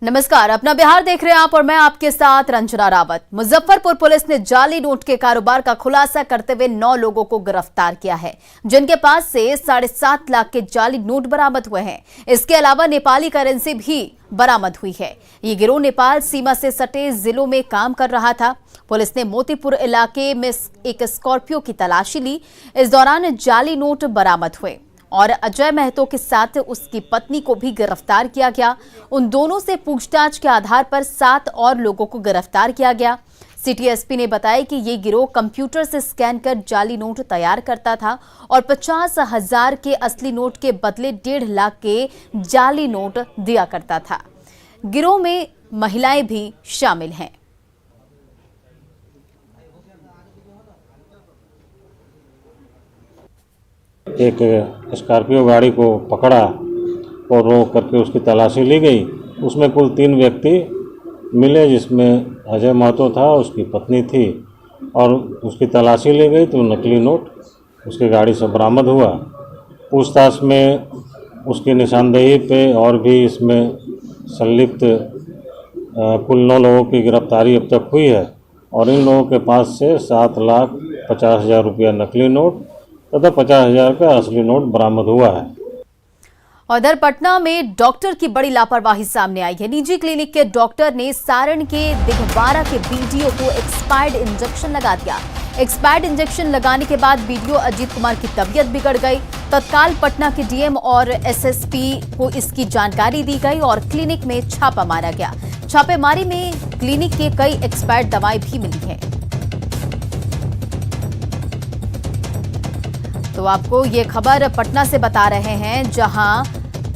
नमस्कार, अपना बिहार देख रहे हैं आप और मैं आपके साथ रंजना रावत। मुजफ्फरपुर पुलिस ने जाली नोट के कारोबार का खुलासा करते हुए 9 लोगों को गिरफ्तार किया है, जिनके पास से 7.5 लाख के जाली नोट बरामद हुए हैं। इसके अलावा नेपाली करेंसी भी बरामद हुई है। ये गिरोह नेपाल सीमा से सटे जिलों में काम कर रहा था। पुलिस ने मोतीपुर इलाके में एक स्कॉर्पियो की तलाशी ली। इस दौरान जाली नोट बरामद हुए और अजय महतो के साथ उसकी पत्नी को भी गिरफ्तार किया गया। उन दोनों से पूछताछ के आधार पर 7 और लोगों को गिरफ्तार किया गया। सिटी एसपी ने बताया कि ये गिरोह कंप्यूटर से स्कैन कर जाली नोट तैयार करता था और 50,000 के असली नोट के बदले 1.5 लाख के जाली नोट दिया करता था। गिरोह में महिलाएं भी शामिल हैं। एक स्कॉर्पियो गाड़ी को पकड़ा और रोक करके उसकी तलाशी ली गई। उसमें कुल 3 व्यक्ति मिले, जिसमें अजय महतो था, उसकी पत्नी थी, और उसकी तलाशी ली गई तो नकली नोट उसकी गाड़ी से बरामद हुआ। पूछताछ में उसकी निशानदेही पे और भी इसमें संलिप्त कुल 9 लोगों की गिरफ्तारी अब तक हुई है और इन लोगों के पास से 7,50,000 रुपया नकली नोट तथा 50,000 का असली नोट बरामद हुआ है। उधर पटना में डॉक्टर की बड़ी लापरवाही सामने आई है। निजी क्लिनिक के डॉक्टर ने सारण के दिघवारा के बीडीओ को एक्सपायर्ड इंजेक्शन लगा दिया। एक्सपायर्ड इंजेक्शन लगाने के बाद बीडीओ अजीत कुमार की तबीयत बिगड़ गई। तत्काल पटना के डीएम और एसएसपी को इसकी जानकारी दी गई और क्लिनिक में छापा मारा गया। छापेमारी में क्लिनिक के कई एक्सपायर्ड दवाएं भी मिली है। तो आपको ये खबर पटना से बता रहे हैं, जहां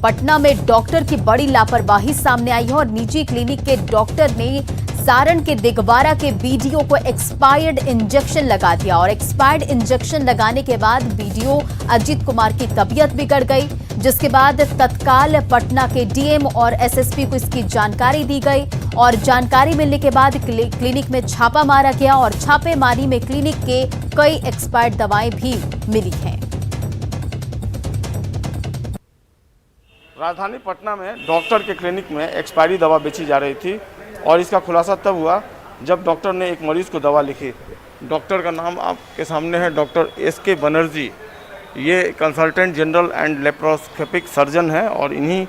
पटना में डॉक्टर की बड़ी लापरवाही सामने आई है और निजी क्लिनिक के डॉक्टर ने सारण के दिघवारा के बीडीओ को एक्सपायर्ड इंजेक्शन लगा दिया और एक्सपायर्ड इंजेक्शन लगाने के बाद बीडीओ अजीत कुमार की तबीयत बिगड़ गई, जिसके बाद तत्काल पटना के डीएम और एसएसपी को इसकी जानकारी दी गई और जानकारी मिलने के बाद क्लिनिक में छापा मारा गया और छापेमारी में क्लिनिक के कई एक्सपायर्ड दवाएं भी मिली हैं। राजधानी पटना में डॉक्टर के क्लिनिक में एक्सपायरी दवा बेची जा रही थी और इसका खुलासा तब हुआ जब डॉक्टर ने एक मरीज को दवा लिखी। डॉक्टर का नाम आपके सामने है, डॉक्टर एसके बनर्जी। ये consultant general and laparoscopic surgeon है और इन्हीं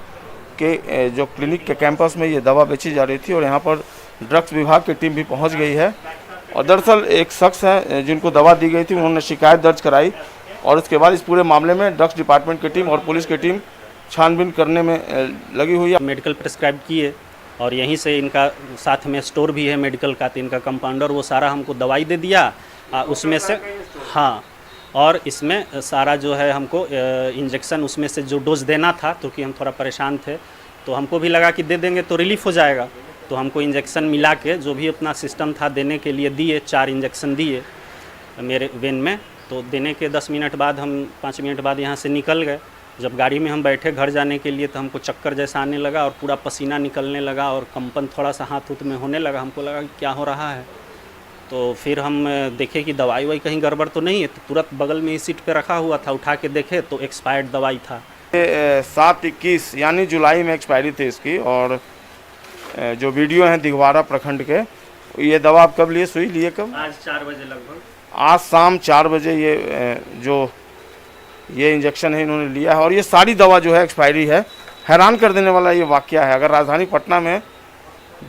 के जो क्लिनिक के कैंपस में ये दवा बेची जा रही थी और यहाँ पर ड्रग्स विभाग की टीम भी पहुँच गई है। और दरअसल एक शख्स है जिनको दवा दी गई थी, उन्होंने शिकायत दर्ज कराई और उसके बाद इस पूरे मामले में ड्रग्स डिपार्टमेंट की टीम और पुलिस की टीम छानबीन करने में लगी हुई है। मेडिकल प्रिस्क्राइब किए और यहीं से इनका साथ में स्टोर भी है मेडिकल का, तो इनका कंपाउंडर वो सारा हमको दवाई दे दिया उसमें से। हाँ, और इसमें सारा जो है हमको इंजेक्शन उसमें से जो डोज देना था, क्योंकि हम थोड़ा परेशान थे तो हमको भी लगा कि दे देंगे तो रिलीफ हो जाएगा, तो हमको इंजेक्शन मिला के जो भी अपना सिस्टम था देने के लिए दिए। 4 इंजेक्शन दिए मेरे वेन में। तो देने के 10 मिनट बाद हम 5 मिनट बाद यहाँ से निकल गए। जब गाड़ी में हम बैठे घर जाने के लिए तो हमको चक्कर जैसा आने लगा और पूरा पसीना निकलने लगा और कंपन थोड़ा सा हाथ उत में होने लगा। हमको लगा कि क्या हो रहा है, तो फिर हम देखे कि दवाई वाई कहीं गड़बड़ तो नहीं है, तो तुरंत बगल में ही सीट पे रखा हुआ था, उठा के देखे तो एक्सपायर्ड दवाई था। 7/21 यानी जुलाई में एक्सपायरी थी इसकी। और जो वीडियो हैं दिघवारा प्रखंड के, ये दवा आप कब लिए, सुई लिए कब? आज 4 बजे लगभग, आज शाम 4 बजे ये इंजेक्शन है इन्होंने लिया है और ये सारी दवा जो है एक्सपायरी है। हैरान कर देने वाला ये वाकया है। अगर राजधानी पटना में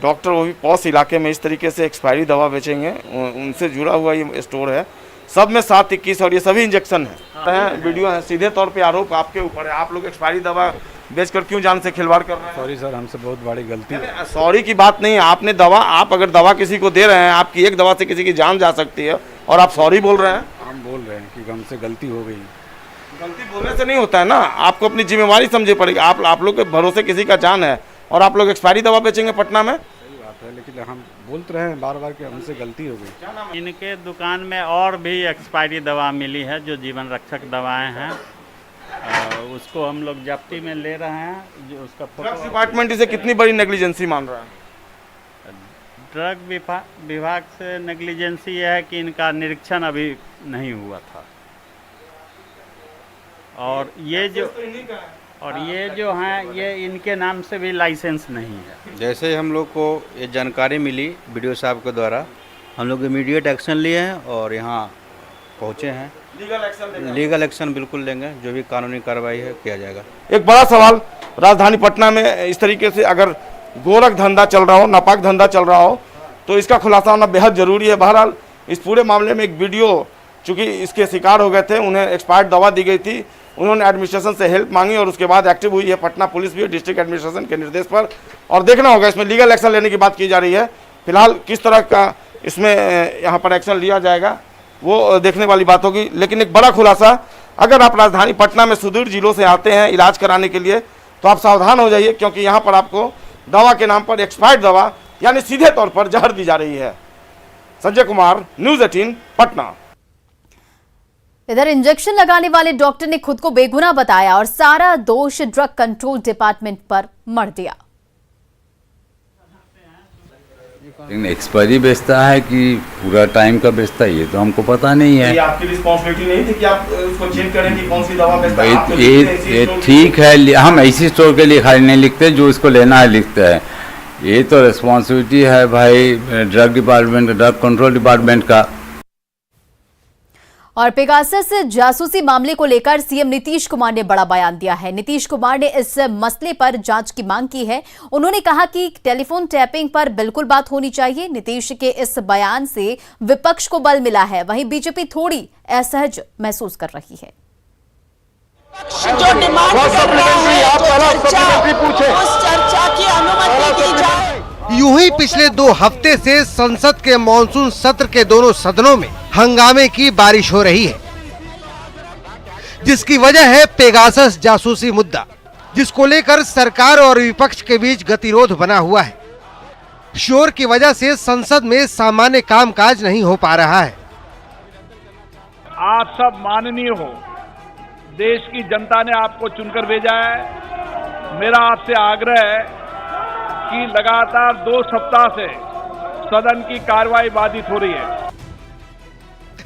डॉक्टर वो भी पॉश इलाके में इस तरीके से एक्सपायरी दवा बेचेंगे, उनसे जुड़ा हुआ ये स्टोर है, सब में 7/21 और ये सभी इंजेक्शन हैं। वीडियो है, सीधे तौर पे आरोप आपके ऊपर है। आप लोग एक्सपायरी दवा बेचकर क्यों जान से खिलवाड़ कर रहे हैं? सॉरी सर, हमसे बहुत बड़ी गलती है। सॉरी की बात नहीं है। आपने दवा, आप अगर दवा किसी को दे रहे हैं, आपकी एक दवा से किसी की जान जा सकती है और आप सॉरी बोल रहे हैं। हम बोल रहे हैं कि हमसे गलती हो गई। गलती बोलने से नहीं होता है ना, आपको अपनी जिम्मेवारी समझे पड़ेगी। आप लोग के भरोसे किसी का जान है और आप लोग एक्सपायरी दवा बेचेंगे पटना में? सही बात है, लेकिन हम बोलते रहे हैं बार बार कि हमसे गलती हो गई। इनके दुकान में और भी एक्सपायरी दवा मिली है जो जीवन रक्षक दवाएं हैं, उसको हम लोग जब्ती में ले रहे हैं। जो उसका ड्रग्स डिपार्टमेंट इसे कितनी बड़ी नेग्लिजेंसी मान रहा है? ड्रग विभाग से नेग्लिजेंसी यह है कि इनका निरीक्षण अभी नहीं हुआ था और ये जो और ये जो हैं ये इनके नाम से भी लाइसेंस नहीं है। जैसे हम लोग को ये जानकारी मिली वीडियो साहब के द्वारा, हम लोग इमीडिएट एक्शन लिए हैं और यहाँ पहुँचे हैं। लीगल एक्शन बिल्कुल लेंगे, जो भी कानूनी कार्रवाई है किया जाएगा। एक बड़ा सवाल राजधानी पटना में इस तरीके से अगर गोरख धंधा चल रहा हो, नापाक धंधा चल रहा हो, तो इसका खुलासा होना बेहद जरूरी है। बहरहाल इस पूरे मामले में एक वीडियो चूँकि इसके शिकार हो गए थे, उन्हें एक्सपायर्ड दवा दी गई थी, उन्होंने एडमिनिस्ट्रेशन से हेल्प मांगी और उसके बाद एक्टिव हुई है पटना पुलिस भी डिस्ट्रिक्ट एडमिनिस्ट्रेशन के निर्देश पर। और देखना होगा इसमें लीगल एक्शन लेने की बात की जा रही है। फिलहाल किस तरह का इसमें यहाँ पर एक्शन लिया जाएगा वो देखने वाली बात होगी। लेकिन एक बड़ा खुलासा, अगर आप राजधानी पटना में सुदूर जिलों से आते हैं इलाज कराने के लिए तो आप सावधान हो जाइए, क्योंकि यहाँ पर आपको दवा के नाम पर एक्सपायर्ड दवा यानी सीधे तौर पर जहर दी जा रही है। संजय कुमार, न्यूज़ 18 पटना। इधर इंजेक्शन लगाने वाले डॉक्टर ने खुद को बेगुनाह बताया और सारा दोष ड्रग कंट्रोल डिपार्टमेंट पर मढ़ दिया। एक्सपायरी बेचता है कि पूरा टाइम का बेचता है ये तो हमको पता नहीं है। ये आपकी रिस्पांसिबिलिटी नहीं थी कि आप उसको चेक करें कि कौन सी दवा बेचता है? आप तो ये ठीक है, हम ऐसी स्टोर के लिए खाली नहीं लिखते, जो इसको लेना है लिखते हैं। ये तो रिस्पांसिबिलिटी है भाई drug department, drug control department का। और पेगासस जासूसी मामले को लेकर सीएम नीतीश कुमार ने बड़ा बयान दिया है। नीतीश कुमार ने इस मसले पर जांच की मांग की है। उन्होंने कहा कि टेलीफोन टैपिंग पर बिल्कुल बात होनी चाहिए। नीतीश के इस बयान से विपक्ष को बल मिला है, वहीं बीजेपी थोड़ी असहज महसूस कर रही है। जो डिमांड कर रहा है, उस चर्चा की अनुमति दी जाए। यूं ही पिछले 2 हफ्ते से संसद के मॉनसून सत्र के दोनों सदनों में हंगामे की बारिश हो रही है, जिसकी वजह है पेगासस जासूसी मुद्दा, जिसको लेकर सरकार और विपक्ष के बीच गतिरोध बना हुआ है। शोर की वजह से संसद में सामान्य कामकाज नहीं हो पा रहा है। आप सब माननीय हो, देश की जनता ने आपको चुनकर भेजा है। मेरा आपसे आग्रह है कि लगातार 2 सप्ताह से सदन की कार्रवाई बाधित हो रही है।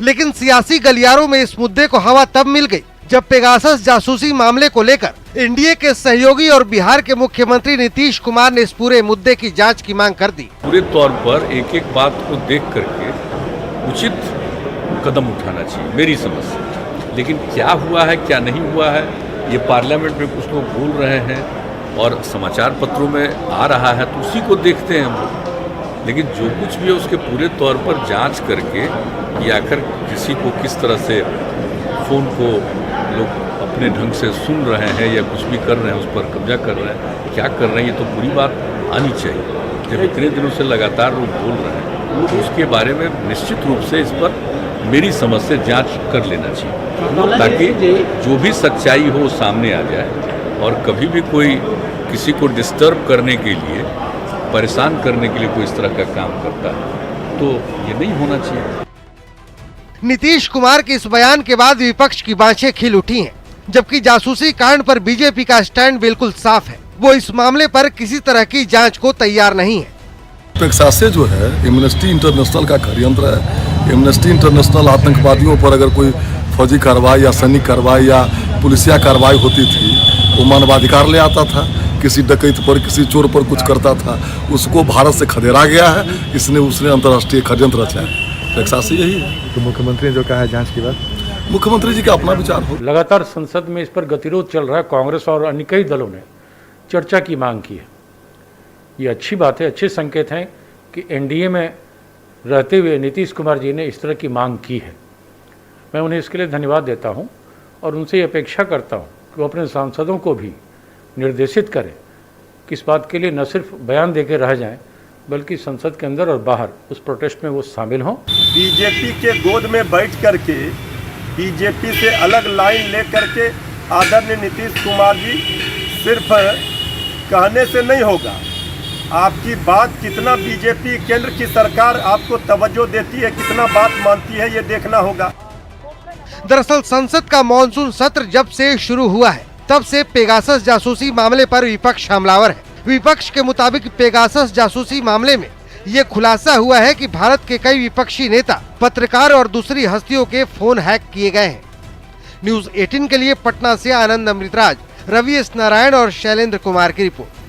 लेकिन सियासी गलियारों में इस मुद्दे को हवा तब मिल गई जब पेगासस जासूसी मामले को लेकर एनडीए के सहयोगी और बिहार के मुख्यमंत्री नीतीश कुमार ने इस पूरे मुद्दे की जांच की मांग कर दी। पूरे तौर पर एक एक बात को देख करके उचित कदम उठाना चाहिए मेरी समझ से। लेकिन क्या हुआ है क्या नहीं हुआ है ये पार्लियामेंट में कुछ लोग बोल रहे हैं और समाचार पत्रों में आ रहा है, तो उसी को देखते हैं हम लोग। लेकिन जो कुछ भी है उसके पूरे तौर पर जांच करके कि आखिर किसी को किस तरह से फ़ोन को लोग अपने ढंग से सुन रहे हैं या कुछ भी कर रहे हैं, उस पर कब्जा कर रहे हैं, क्या कर रहे हैं, ये तो पूरी बात आनी चाहिए। जब इतने दिनों से लगातार लोग बोल रहे हैं तो उसके बारे में निश्चित रूप से इस पर मेरी समझ से जाँच कर लेना चाहिए, ताकि जो भी सच्चाई हो सामने आ जाए। और कभी भी कोई किसी को डिस्टर्ब करने के लिए, परेशान करने के लिए कोई इस तरह का काम करता है तो ये नहीं होना चाहिए। नीतीश कुमार के इस बयान के बाद विपक्ष की बाँछें खिल उठी हैं, जबकि जासूसी कांड पर बीजेपी का स्टैंड बिल्कुल साफ है। वो इस मामले पर किसी तरह की जांच को तैयार नहीं है। पेगासस जो है एमनेस्टी इंटरनेशनल का षड्यंत्र है। एमनेस्टी इंटरनेशनल आतंकवादियों पर अगर कोई फौजी कार्रवाई या सैनिक कार्रवाई या पुलिसिया कार्रवाई होती थी, वो मानवाधिकार ले आता था। किसी डकैत पर, किसी चोर पर कुछ करता था, उसको भारत से खदेड़ा गया है, इसने उसने अंतर्राष्ट्रीय षड्यंत्र रचा है। पेगासस यही है। तो मुख्यमंत्री ने जो कहा है जांच के बाद, मुख्यमंत्री जी का अपना विचार हो। लगातार संसद में इस पर गतिरोध चल रहा है। कांग्रेस और अन्य कई दलों ने चर्चा की मांग की है। ये अच्छी बात है, अच्छे संकेत हैं कि एनडीए में रहते हुए नीतीश कुमार जी ने इस तरह की मांग की है। मैं उन्हें इसके लिए धन्यवाद देता हूं और उनसे ये अपेक्षा करता हूं कि वो अपने सांसदों को भी निर्देशित करें कि इस बात के लिए न सिर्फ बयान देकर रह जाएं, बल्कि संसद के अंदर और बाहर उस प्रोटेस्ट में वो शामिल हों। बीजेपी के गोद में बैठ करके, बीजेपी से अलग लाइन ले करके आदरणीय नीतीश कुमार जी सिर्फ कहने से नहीं होगा। आपकी बात कितना बीजेपी केंद्र की सरकार आपको तवज्जो देती है, कितना बात मानती है, ये देखना होगा। दरअसल संसद का मॉनसून सत्र जब से शुरू हुआ है तब से पेगासस जासूसी मामले पर विपक्ष हमलावर है। विपक्ष के मुताबिक पेगासस जासूसी मामले में ये खुलासा हुआ है कि भारत के कई विपक्षी नेता, पत्रकार और दूसरी हस्तियों के फोन हैक किए गए हैं। न्यूज़ 18 के लिए पटना से आनंद अमृतराज, रवि एस नारायण और शैलेंद्र कुमार की रिपोर्ट।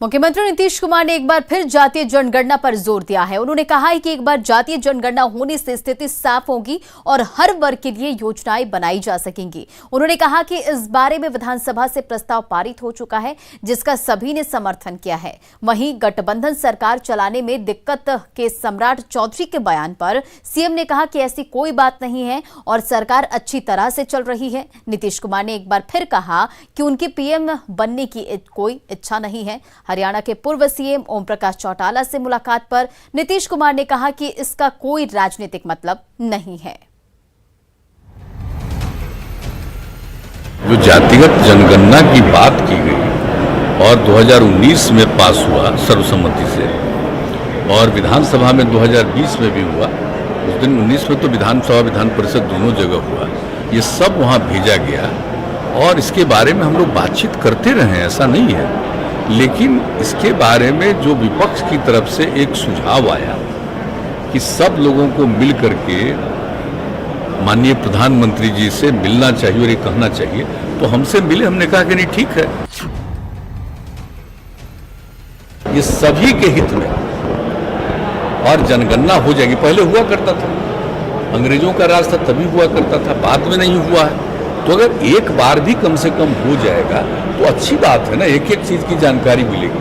मुख्यमंत्री नीतीश कुमार ने एक बार फिर जातीय जनगणना पर जोर दिया है। उन्होंने कहा है कि एक बार जातीय जनगणना होने से स्थिति साफ होगी और हर वर्ग के लिए योजनाएं बनाई जा सकेंगी। उन्होंने कहा कि इस बारे में विधानसभा से प्रस्ताव पारित हो चुका है, जिसका सभी ने समर्थन किया है। वहीं गठबंधन सरकार चलाने में दिक्कत के सम्राट चौधरी के बयान पर सीएम ने कहा कि ऐसी कोई बात नहीं है और सरकार अच्छी तरह से चल रही है। नीतीश कुमार ने एक बार फिर कहा कि उनकी पीएम बनने की कोई इच्छा नहीं है। हरियाणा के पूर्व सीएम ओम प्रकाश चौटाला से मुलाकात पर नीतीश कुमार ने कहा कि इसका कोई राजनीतिक मतलब नहीं है। जो जातिगत जनगणना की बात की गई और 2019 में पास हुआ सर्वसम्मति से और विधानसभा में 2020 में भी हुआ, उस दिन 19 में तो विधानसभा विधान परिषद दोनों जगह हुआ, ये सब वहाँ भेजा गया और इसके बारे में हम लोग बातचीत करते रहे, ऐसा नहीं है। लेकिन इसके बारे में जो विपक्ष की तरफ से एक सुझाव आया कि सब लोगों को मिल करके माननीय प्रधानमंत्री जी से मिलना चाहिए और ये कहना चाहिए, तो हमसे मिले, हमने कहा कि नहीं ठीक है, ये सभी के हित में और जनगणना हो जाएगी। पहले हुआ करता था, अंग्रेजों का राज था तभी हुआ करता था, बाद में नहीं हुआ है। तो अगर एक बार भी कम से कम हो जाएगा तो अच्छी बात है ना, एक एक चीज की जानकारी मिलेगी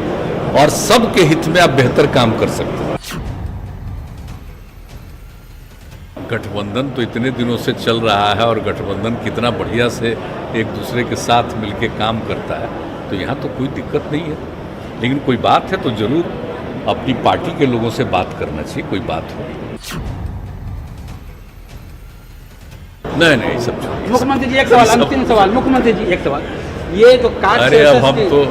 और सबके हित में आप बेहतर काम कर सकते हैं। गठबंधन तो इतने दिनों से चल रहा है और गठबंधन कितना बढ़िया से एक दूसरे के साथ मिलकर काम करता है, तो यहाँ तो कोई दिक्कत नहीं है। लेकिन कोई बात है तो जरूर अपनी पार्टी के लोगों से बात करना चाहिए, कोई बात हो। नहीं सब मुख्यमंत्री जी एक सवाल, अंतिम सवाल मुख्यमंत्री जी एक सवाल, ये तो काट अरे अब हम तो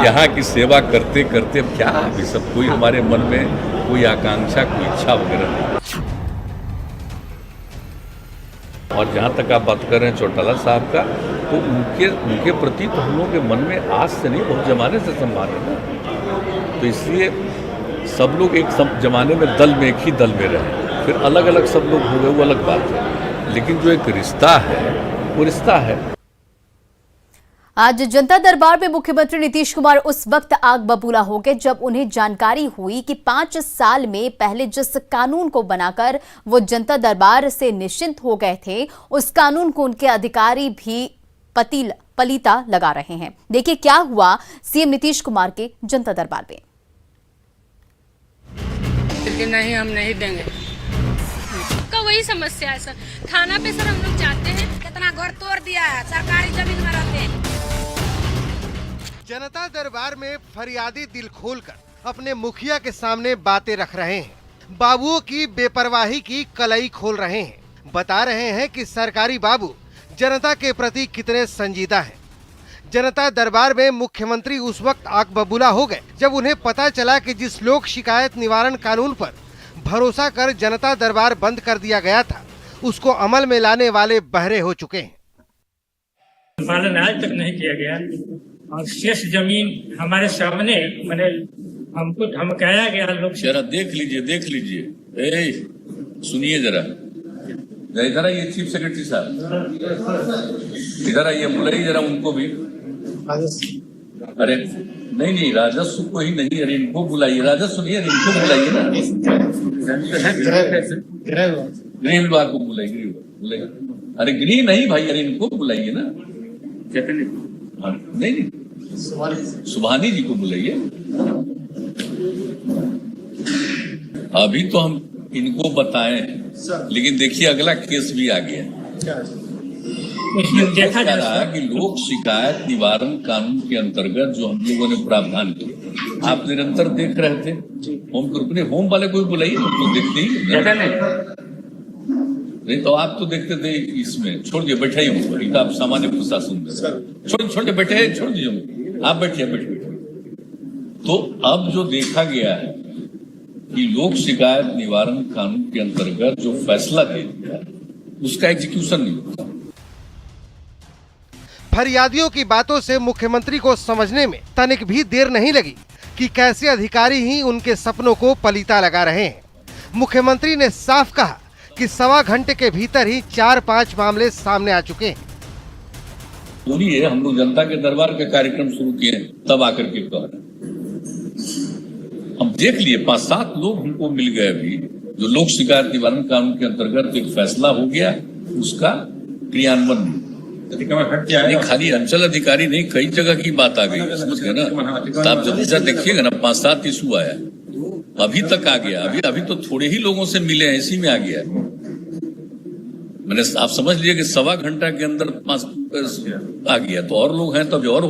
यहाँ की सेवा करते करते अब क्या अभी सब कोई हमारे मन में कोई आकांक्षा कोई इच्छा वगैरह नहीं। और जहाँ तक आप बात कर रहे हैं चौटाला साहब का, तो उनके प्रति तो हम लोगों के मन में आज से नहीं बहुत जमाने से सम्मान है ना, तो इसलिए सब लोग एक जमाने में दल में एक ही दल में रहे, फिर अलग अलग सब लोग हो गए वो अलग बात है, लेकिन जो एक रिश्ता है वो रिश्ता है। आज जनता दरबार में मुख्यमंत्री नीतीश कुमार उस वक्त आग बबूला हो गए जब उन्हें जानकारी हुई कि 5 साल में पहले जिस कानून को बनाकर वो जनता दरबार से निश्चिंत हो गए थे, उस कानून को उनके अधिकारी भी पलीता लगा रहे हैं। देखिए क्या हुआ सीएम नीतीश कुमार के जनता दरबार में। नहीं, हम नहीं देंगे, वही समस्या है सर। थाना पे सर हम लोग जाते हैं, कितना घर तोड़ दिया है, सरकारी जमीन में रहते हैं। जनता दरबार में फरियादी दिल खोलकर अपने मुखिया के सामने बातें रख रहे हैं, बाबुओं की बेपरवाही की कलई खोल रहे हैं, बता रहे हैं कि सरकारी बाबू जनता के प्रति कितने संजीदा हैं। जनता दरबार में मुख्यमंत्री उस वक्त आग बबूला हो गए जब उन्हें पता चला कि जिस लोक शिकायत निवारण कानून पर भरोसा कर जनता दरबार बंद कर दिया गया था, उसको अमल में लाने वाले बहरे हो चुके हैं। पालन आज तक नहीं किया गया और शेष जमीन हमारे सामने मैंने हमको धमकाया गया। लोग जरा देख लीजिए, सुनिए जरा, इधर आइए चीफ सेक्रेटरी साहब, इधर आइए, बुलाइए जरा उनको भी। अरे नहीं राजस्व को ही नहीं, अरे इनको बुलाइए, राजस्व नहीं, इनको बुलाइए ना, गृह विभाग को बुलाइए। अरे गृह नहीं भाई, अरे इनको बुलाइए ना, नहीं सुभानी जी को बुलाइए। अभी तो हम इनको बताएं, लेकिन देखिए अगला केस भी आ गया। देखा जा रहा है कि लोक शिकायत निवारण कानून के अंतर्गत जो हम लोगों ने प्रावधान किया, आप निरंतर देख रहे थे। होम ग्रुप ने होम वाले कोई बुलाइए, तो देखते ही नहीं, तो आप तो देखते थे। इसमें छोड़ दिए, बैठे ही हो, आप सामान्य प्रशासन छोड़ के बैठे, छोड़ दीजिए, आप बैठिए। तो अब जो देखा गया है कि लोक शिकायत निवारण कानून के अंतर्गत जो फैसला दे दिया उसका एग्जीक्यूशन नहीं होता। फरियादियों की बातों से मुख्यमंत्री को समझने में तनिक भी देर नहीं लगी कि कैसे अधिकारी ही उनके सपनों को पलीता लगा रहे हैं। मुख्यमंत्री ने साफ कहा कि 1.25 घंटे के भीतर ही 4-5 मामले सामने आ चुके हैं। बोलिए, हम लोग जनता के दरबार का कार्यक्रम शुरू किए हैं, तब आकर के कह रहे हैं। हम देख लिए 5-7 लोग हमको मिल गए अभी, जो लोक शिकायत निवारण कानून के अंतर्गत एक फैसला हो गया, उसका क्रियान्वयन नहीं, खाली अंचल अधिकारी नहीं, कई जगह की बात आ गई, समझ गए ना। तो आप जल्दी से देखिएगा ना, 5-7 इशू आया, अभी तक आ गया, अभी तो थोड़े ही लोगों से मिले हैं, इसी में आ गया। मैंने आप समझ लिए कि 1.25 घंटा के अंदर 5 आ गया, तो और लोग हैं तो अभी और।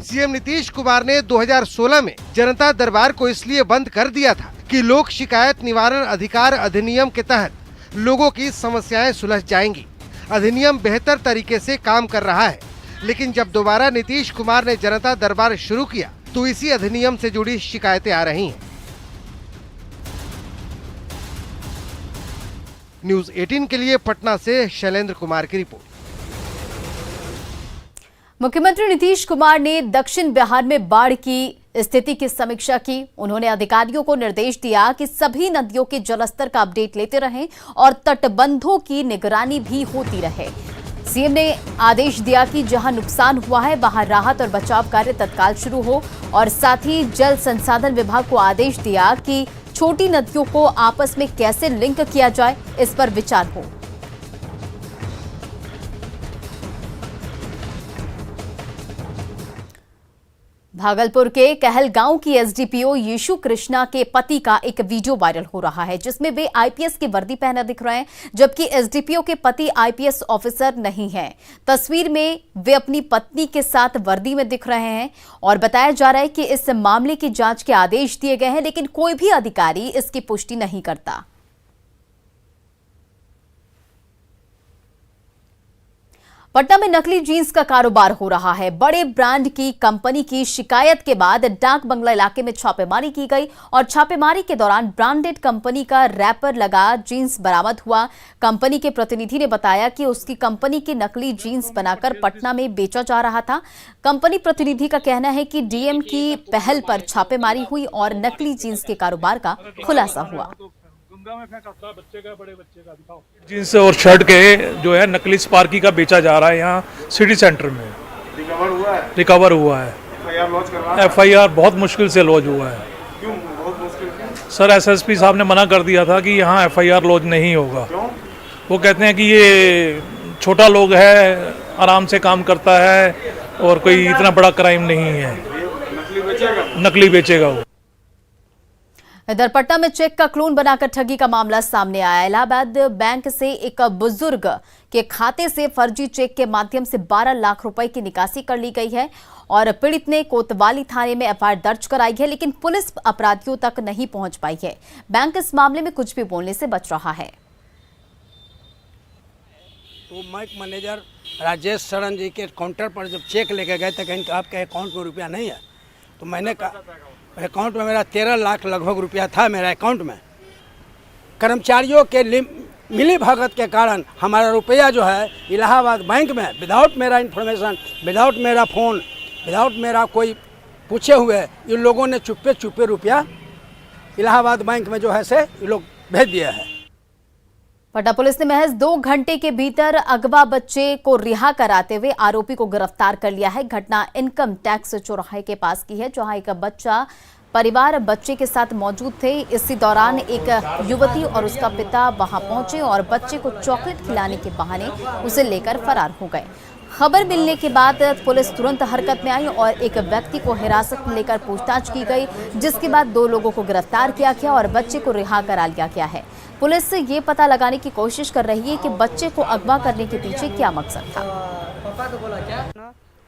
सीएम नीतीश कुमार ने 2016 में जनता दरबार को इसलिए बंद कर दिया था कि लोक शिकायत निवारण अधिकार अधिनियम के तहत लोगों की समस्याएं सुलझ जाएंगी। अधिनियम बेहतर तरीके से काम कर रहा है, लेकिन जब दोबारा नीतीश कुमार ने जनता दरबार शुरू किया तो इसी अधिनियम से जुड़ी शिकायतें आ रही हैं। न्यूज़ 18 के लिए पटना से शैलेंद्र कुमार की रिपोर्ट। मुख्यमंत्री नीतीश कुमार ने दक्षिण बिहार में बाढ़ की स्थिति की समीक्षा की। उन्होंने अधिकारियों को निर्देश दिया कि सभी नदियों के जलस्तर का अपडेट लेते रहें और तटबंधों की निगरानी भी होती रहे। सीएम ने आदेश दिया कि जहां नुकसान हुआ है वहां राहत और बचाव कार्य तत्काल शुरू हो और साथ ही जल संसाधन विभाग को आदेश दिया कि छोटी नदियों को आपस में कैसे लिंक किया जाए, इस पर विचार हो। भागलपुर के कहलगांव की एसडीपीओ यीशु कृष्णा के पति का एक वीडियो वायरल हो रहा है, जिसमें वे आईपीएस की वर्दी पहने दिख रहे हैं, जबकि एसडीपीओ के पति आईपीएस ऑफिसर नहीं हैं। तस्वीर में वे अपनी पत्नी के साथ वर्दी में दिख रहे हैं और बताया जा रहा है कि इस मामले की जांच के आदेश दिए गए हैं, लेकिन कोई भी अधिकारी इसकी पुष्टि नहीं करता। पटना में नकली जींस का कारोबार हो रहा है। बड़े ब्रांड की कंपनी की शिकायत के बाद डाक बंगला इलाके में छापेमारी की गई और छापेमारी के दौरान ब्रांडेड कंपनी का रैपर लगा जींस बरामद हुआ। कंपनी के प्रतिनिधि ने बताया कि उसकी कंपनी की नकली जींस बनाकर पटना में बेचा जा रहा था। कंपनी प्रतिनिधि का कहना है कि डीएम की पहल पर छापेमारी हुई और नकली जींस के कारोबार का खुलासा हुआ। जींस और शर्ट के जो है नकली स्पार्की का बेचा जा रहा है यहाँ सिटी सेंटर में। रिकवर हुआ है। एफआईआर बहुत मुश्किल से लॉन्च हुआ है। क्यों बहुत मुश्किल? सर एसएसपी साहब ने मना कर दिया था कि यहाँ एफआईआर लॉन्च नहीं होगा। वो कहते हैं कि ये छोटा लोग है, आराम से काम करता है और कोई इतना बड़ा क्राइम नहीं है। नकली बेचेगा वो। इधर पटना में चेक का क्लोन बनाकर ठगी का मामला सामने आया। इलाहाबाद बैंक से एक बुजुर्ग के खाते से फर्जी चेक के माध्यम से 12 लाख रुपए की निकासी कर ली गई है और पीड़ित ने कोतवाली थाने में एफआईआर दर्ज कराई है, लेकिन पुलिस अपराधियों तक नहीं पहुंच पाई है। बैंक इस मामले में कुछ भी बोलने से बच रहा है। तो बैंक मैनेजर राजेश शरण जी के काउंटर पर जब चेक लेके गए तो कहीं आपके अकाउंट में रुपया नहीं है, तो मैंने कहा अकाउंट में मेरा 13 लाख लगभग रुपया था मेरा अकाउंट में। कर्मचारियों के मिली भगत के कारण हमारा रुपया जो है इलाहाबाद बैंक में विदाउट मेरा इन्फॉर्मेशन, विदाउट मेरा फ़ोन, विदाउट मेरा कोई पूछे हुए इन लोगों ने चुप्पे चुप्पे रुपया इलाहाबाद बैंक में जो है से ये लोग भेज दिया है। पटना पुलिस ने महज 2 घंटे के भीतर अगवा बच्चे को रिहा कराते हुए आरोपी को गिरफ्तार कर लिया है। घटना इनकम टैक्स चौराहे के पास की है, जहां एक बच्चा परिवार बच्चे के साथ मौजूद थे। इसी दौरान एक युवती और उसका पिता वहां पहुंचे और बच्चे को चॉकलेट खिलाने के बहाने उसे लेकर फरार हो गए। खबर मिलने के बाद पुलिस तुरंत हरकत में आई और एक व्यक्ति को हिरासत में लेकर पूछताछ की गई, जिसके बाद 2 लोगों को गिरफ्तार किया गया और बच्चे को रिहा करा लिया गया है। पुलिस ये पता लगाने की कोशिश कर रही है कि बच्चे को अगवा करने के पीछे क्या मकसद था।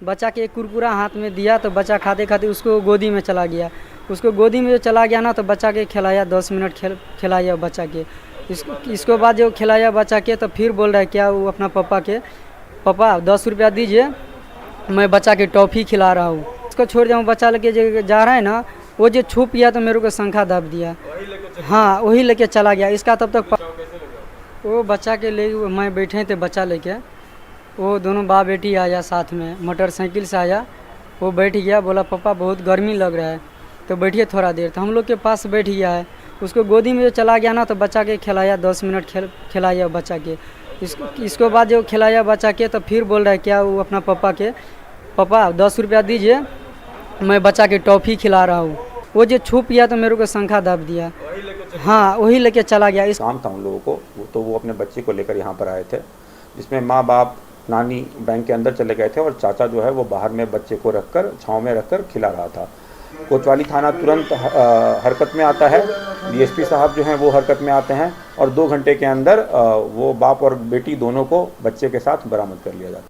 बच्चा के एक कुरकुरा हाथ में दिया तो बच्चा खाते खाते उसको गोदी में चला गया। उसको गोदी में चला गया ना तो बच्चा के खिलाया, 10 मिनट खिलाया बच्चा के। इसको बाद जो खिलाया बच्चा के तो फिर बोल रहा है क्या वो अपना पापा 10 रुपया दीजिए, मैं बच्चा के टॉफ़ी खिला रहा हूँ। इसको छोड़ जाऊँ, बच्चा लेके जा रहा है ना, वो जो छुप गया तो मेरे को शंखा दाब दिया। हाँ वही लेके चला गया। इसका तब तक वो बच्चा के ले मैं बैठे थे, बच्चा लेके वो दोनों बाप बेटी आया साथ में, मोटरसाइकिल से आया। वो बैठ गया, बोला पापा बहुत गर्मी लग रहा है तो बैठिए थोड़ा देर। तो हम लोग के पास बैठ गया है। उसको गोदी में जो चला गया ना तो बच्चा के खिलाया, 10 मिनट खिलाया बच्चा के। इसको बाद जो खिलाया बच्चा के, तो फिर बोल रहा है क्या वो अपना पापा 10 रुपया दीजिए, मैं बच्चा के टॉफ़ी खिला रहा हूँ। वो जो छुप गया तो मेरे को शंखा दाब दिया, हाँ वही लेके चला गया। काम था उन लोगों को, तो वो अपने बच्चे को लेकर यहाँ पर आए थे, जिसमें माँ बाप नानी बैंक के अंदर चले गए थे और चाचा जो है वो बाहर में बच्चे को रखकर छाँव में रखकर खिला रहा था। कोतवाली थाना तुरंत हरकत में आता है, डीएसपी साहब जो हैं वो हरकत में आते हैं और 2 घंटे के अंदर वो बाप और बेटी दोनों को बच्चे के साथ बरामद कर लिया जाता है।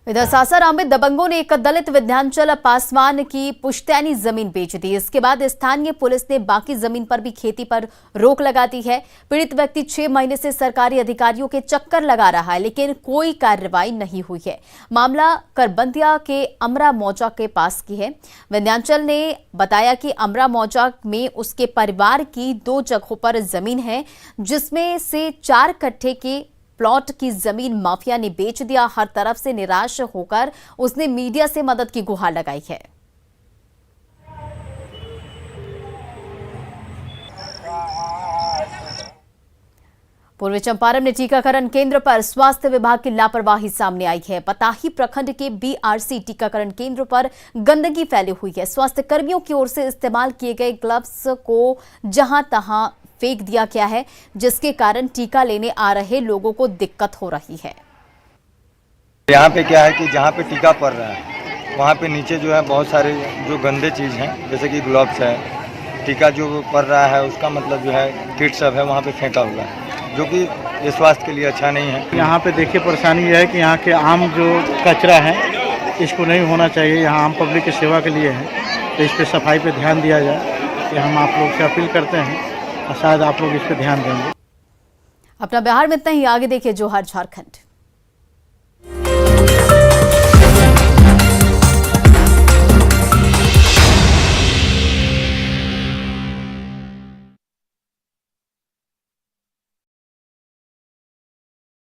इधर सासाराम में दबंगों ने एक दलित विद्यांचल पासवान की पुश्तैनी जमीन बेच दी। इसके बाद स्थानीय पुलिस ने बाकी जमीन पर भी खेती पर रोक लगा दी है। पीड़ित व्यक्ति 6 महीने से सरकारी अधिकारियों के चक्कर लगा रहा है, लेकिन कोई कार्रवाई नहीं हुई है। मामला करबंदिया के अमरा मौजा के पास की है। विद्यांचल ने बताया कि अमरा मौजा में उसके परिवार की 2 जगहों पर जमीन है, जिसमें से 4 कट्ठे की प्लॉट की जमीन माफिया ने बेच दिया। हर तरफ से निराश होकर उसने मीडिया से मदद की गुहार लगाई है। पूर्वी चंपारण में टीकाकरण केंद्र पर स्वास्थ्य विभाग की लापरवाही सामने आई है। पताही प्रखंड के बीआरसी टीकाकरण केंद्र पर गंदगी फैली हुई है। स्वास्थ्य कर्मियों की ओर से इस्तेमाल किए गए ग्लव्स को जहां तहां फेंक दिया गया है, जिसके कारण टीका लेने आ रहे लोगों को दिक्कत हो रही है। यहाँ पे क्या है कि जहाँ पे टीका पड़ रहा है वहाँ पे नीचे जो है बहुत सारे जो गंदे चीज़ हैं, जैसे कि ग्लव्स है, टीका जो पड़ रहा है उसका मतलब जो है किट सब है वहाँ पे फेंका हुआ है, जो कि ये स्वास्थ्य के लिए अच्छा नहीं है। यहाँ पे देखिए परेशानी यह है कि यहाँ के आम जो कचरा है इसको नहीं होना चाहिए। यहाँ आम पब्लिक की सेवा के लिए है, तो इस पर सफाई पे ध्यान दिया जाए, ये हम आप लोग से अपील करते हैं और शायद आप लोग इस पर ध्यान देंगे। अपना बिहार में इतना ही, आगे देखिए जोहार झारखंड।